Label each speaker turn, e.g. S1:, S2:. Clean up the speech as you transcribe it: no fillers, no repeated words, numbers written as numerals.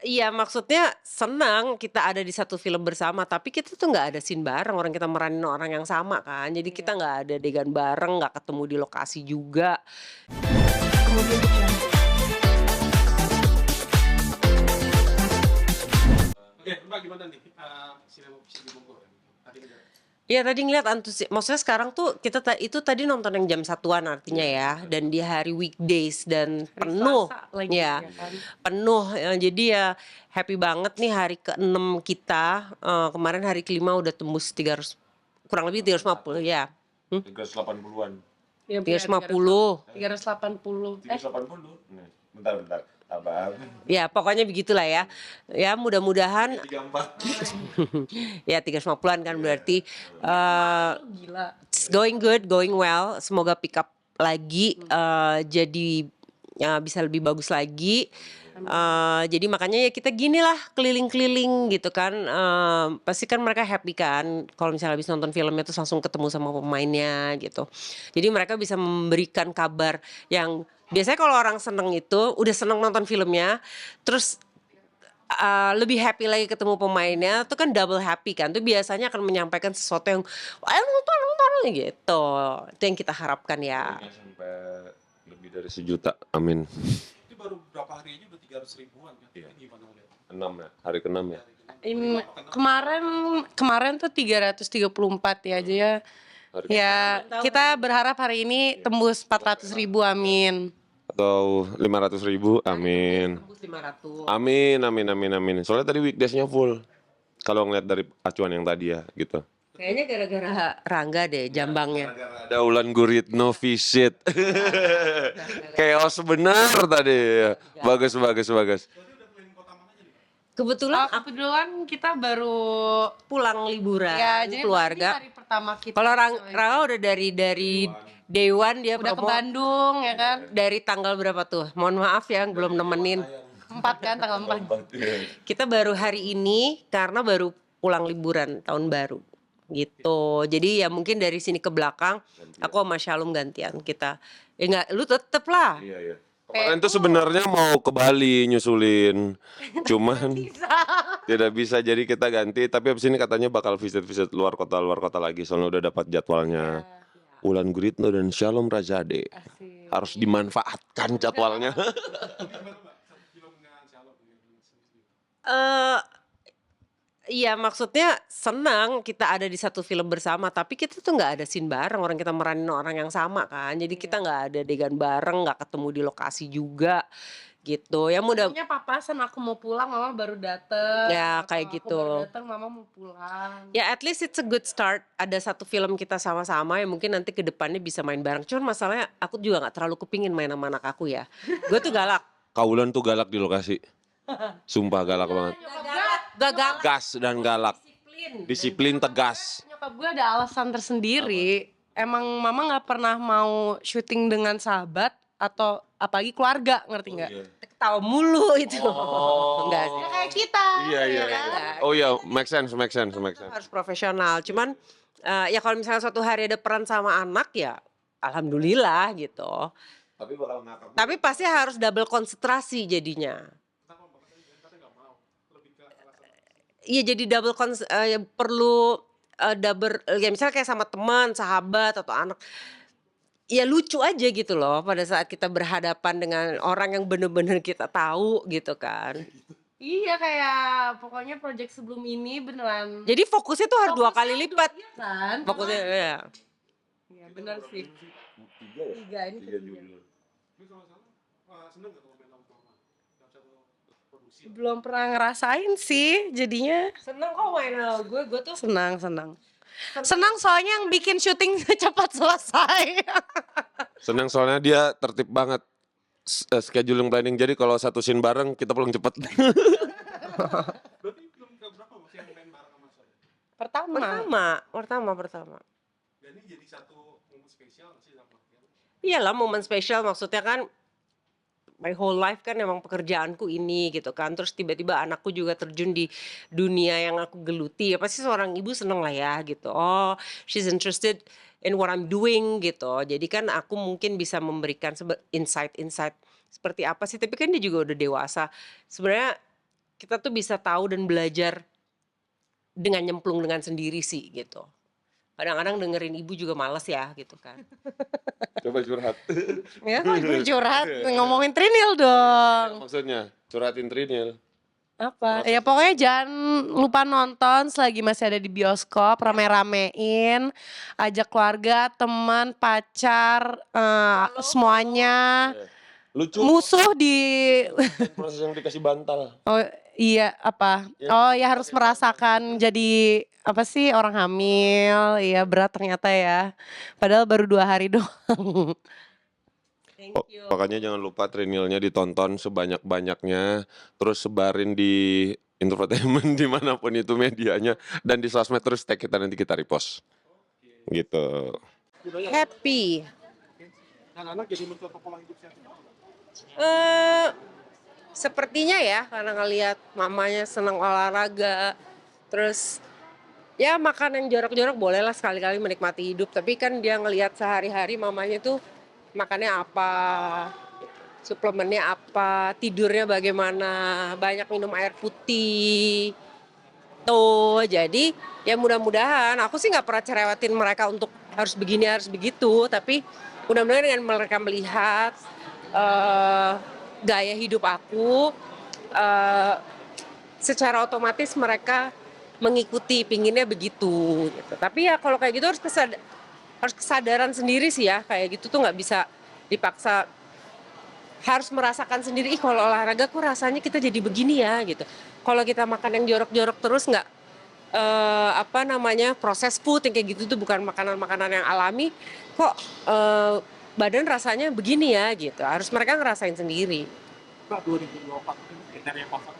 S1: Iya, maksudnya senang kita ada di satu film bersama, tapi kita tuh nggak ada scene bareng, orang kita meranin orang yang sama kan. Jadi kita
S2: Iya.
S1: nggak ada adegan bareng, nggak ketemu di lokasi juga.
S2: Kemudian jam
S3: Oke, Mbak gimana nih, sinema visi di Bogor? Tadi udah
S1: Iya tadi ngeliat maksudnya sekarang tuh kita itu tadi nonton yang jam satuan artinya ya, dan di hari weekdays dan
S2: hari
S1: penuh,
S2: Selasa lagi
S1: ya
S2: ya kan.
S1: penuh. Jadi ya happy banget nih hari ke-6 kita. Kemarin hari kelima udah tembus 300, kurang lebih 350 ya.
S3: 380-an.
S2: Iya,
S1: 350.
S2: 380.
S3: 380. Nih, bentar. Sabar.
S1: Ya pokoknya begitulah ya. Ya mudah-mudahan
S3: 34.
S1: ya 350-an kan berarti
S2: Gila.
S1: it's going good, going well. Semoga pick up lagi, jadi bisa lebih bagus lagi. Jadi makanya ya kita ginilah keliling-keliling gitu kan. Pasti kan mereka happy kan kalau misalnya habis nonton filmnya terus langsung ketemu sama pemainnya gitu. Jadi mereka bisa memberikan kabar yang biasanya kalau orang seneng itu udah seneng nonton filmnya, terus lebih happy lagi ketemu pemainnya tuh kan double happy kan, tuh biasanya akan menyampaikan sesuatu yang ayo nonton gitu. Itu yang kita harapkan ya.
S4: Sampai lebih dari 1 juta, amin.
S3: Itu baru berapa hari aja udah 300 ribuan kan?
S4: Iya.
S3: Ini gimana ngeliat?
S4: 6 ya, hari ke-6 ya.
S2: Ini kemarin tuh 334 ya aja ya.
S4: Hari
S2: Ya, kita berharap hari ini tembus 400.000, amin.
S4: Atau 500 ribu, amin.
S1: Tembus 500.
S4: Amin. Soalnya tadi weekdays-nya full. Kalau ngeliat dari acuan yang tadi ya, gitu.
S1: Kayaknya gara-gara Rangga deh jambangnya.
S4: Ada Ulan Guritno visit. Chaos benar tadi. Bagus.
S1: Kebetulan
S2: Kebetulan kita baru
S1: pulang liburan
S2: ya, jadi
S1: keluarga.
S2: ini hari pertama kita.
S1: Kalau Rangga udah dari day one dia
S2: udah ke
S1: promo.
S2: Bandung ya kan.
S1: Dari tanggal berapa tuh? Mohon maaf ya belum nemenin.
S2: 4 kan, tanggal 4.
S1: Kita baru hari ini karena baru pulang liburan tahun baru gitu. Jadi ya mungkin dari sini ke belakang aku sama Shalom gantian kita. Ya enggak, lu tetep lah.
S4: Iya. Kemarin tuh sebenarnya mau ke Bali nyusulin, cuman tidak bisa, jadi kita ganti. Tapi abis ini katanya bakal visit luar kota lagi, soalnya udah dapat jadwalnya. Ulan Guritno dan Shalom Razade harus dimanfaatkan jadwalnya.
S1: Iya maksudnya senang kita ada di satu film bersama, tapi kita tuh nggak ada scene bareng, orang kita meranin orang yang sama kan. Jadi kita nggak ada adegan bareng, nggak ketemu di lokasi juga gitu. Ya mudah.
S2: Pokoknya papasan aku mau pulang, mama baru dateng.
S1: Ya,
S2: Atau
S1: kayak
S2: aku
S1: gitu.
S2: baru dateng, mama mau pulang.
S1: Ya at least it's a good start. Ada satu film kita sama-sama yang mungkin nanti ke depannya bisa main bareng. Cuman masalahnya aku juga nggak terlalu kepingin main sama anak aku ya. Gue tuh galak.
S4: Kaulan tuh galak di lokasi. Sumpah galak banget.
S1: Gak galak.
S4: Gas dan galak. Disiplin tegas.
S2: Nyokap gue ada alasan tersendiri. Emang mama nggak pernah mau syuting dengan sahabat atau apalagi keluarga, ngerti nggak?
S1: Ketawa mulu itu. Enggak sih.
S2: Ya kayak kita.
S4: Iya.
S1: kan?
S4: Oh iya, make sense.
S1: Harus profesional. Cuman ya kalau misalnya suatu hari ada peran sama anak ya alhamdulillah gitu.
S4: Tapi bakal ngakak.
S1: Tapi pasti harus double konsentrasi jadinya. Iya jadi ya perlu double ya misalnya kayak sama teman, sahabat atau anak. Ya lucu aja gitu loh pada saat kita berhadapan dengan orang yang bener-bener kita tahu gitu kan.
S2: Iya, kayak pokoknya project sebelum ini beneran.
S1: Jadi fokusnya tuh harus 2 kali lipat.
S2: Iya kan?
S1: Fokusnya ya.
S2: Iya bener sih. 3 ini ketiga.
S3: Tapi kalau salah, seneng gak kalau main sama mama? Dalam satu produksi.
S2: Belum pernah ngerasain sih, jadinya
S1: Seneng kok main sama gue tuh.
S2: senang soalnya yang bikin syuting cepat selesai.
S4: Senang soalnya dia tertib banget. Scheduling planning, jadi kalau satu scene bareng kita pulang cepet.
S3: Berarti belum keberapa Mas yang main bareng sama saya?
S1: Pertama.
S3: Dan ini jadi satu momen spesial nggak sih sama kalian?
S1: Iyalah momen spesial, maksudnya kan my whole life kan emang pekerjaanku ini gitu kan. Terus tiba-tiba anakku juga terjun di dunia yang aku geluti. Ya pasti seorang ibu seneng lah ya gitu. Oh, she's interested in what I'm doing gitu. Jadi kan aku mungkin bisa memberikan insight-insight seperti apa sih. Tapi kan dia juga udah dewasa. Sebenarnya kita tuh bisa tahu dan belajar dengan nyemplung dengan sendiri sih gitu. Kadang-kadang dengerin ibu juga males ya gitu kan.
S4: Coba curhat.
S2: Ya kok ibu curhat ngomongin Trinil dong.
S4: Maksudnya curhatin Trinil.
S2: Apa? Ya pokoknya jangan lupa nonton selagi masih ada di bioskop, rame-ramein, ajak keluarga, teman, pacar, semuanya.
S4: Lucu
S2: Musuh di
S4: proses yang dikasih bantal.
S2: Oh iya apa? Oh ya harus merasakan jadi apa sih orang hamil. Iya berat ternyata ya. Padahal baru 2 hari doang.
S1: Thank you.
S4: Makanya jangan lupa Trinilnya ditonton sebanyak-banyaknya, terus sebarin di infotainment dimanapun itu medianya, dan di sosmed terus tag kita, nanti kita repost. Gitu.
S1: Happy.
S3: Anak-anak jadi mencontoh pola hidup sehat.
S1: Sepertinya ya karena ngelihat mamanya senang olahraga, terus ya makan yang jorok-jorok bolehlah sekali-kali menikmati hidup, tapi kan dia ngelihat sehari-hari mamanya tuh makannya apa, suplemennya apa, tidurnya bagaimana, banyak minum air putih. Tuh, jadi ya mudah-mudahan aku sih nggak pernah cerewetin mereka untuk harus begini harus begitu, tapi mudah-mudahan dengan mereka melihat gaya hidup aku, eh, secara otomatis mereka mengikuti, pinginnya begitu gitu. Tapi ya kalau kayak gitu harus kesadaran sendiri sih ya, kayak gitu tuh nggak bisa dipaksa, harus merasakan sendiri, ih kalau olahraga kok rasanya kita jadi begini ya gitu. Kalau kita makan yang jorok-jorok terus nggak apa namanya proses food yang kayak gitu tuh bukan makanan-makanan yang alami, kok badan rasanya begini ya gitu. Harus mereka ngerasain sendiri.
S3: Mbak 2024 kriteria pasar.